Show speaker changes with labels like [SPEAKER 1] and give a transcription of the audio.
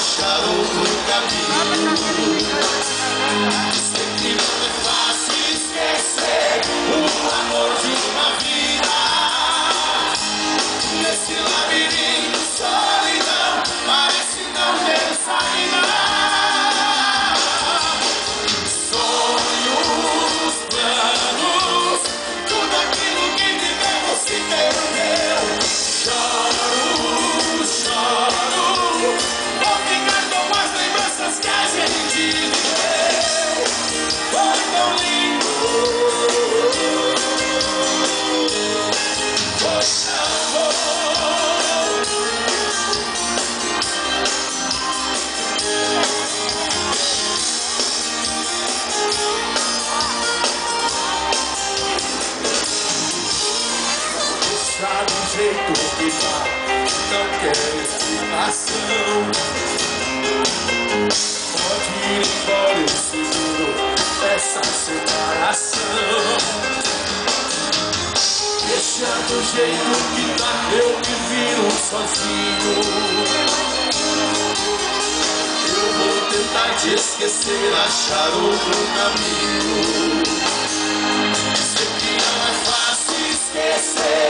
[SPEAKER 1] achar outro caminho. Sei que não é fácil esquecer o amor de uma vida. Nesse labirinto, solidão, parece não ter saída. Sonhos, planos, tudo aquilo que vivemos se perdeu. Choro, choro, vou ficar com as lembranças que a gente viveu. Foi tão lindo, foi tão bom. Sabe o jeito que tá, não quero explicação. Pode ir embora, eu seguro essa separação. Deixa do jeito que tá, eu me viro sozinho. Eu vou tentar te esquecer, achar outro caminho. Sei que não é fácil esquecer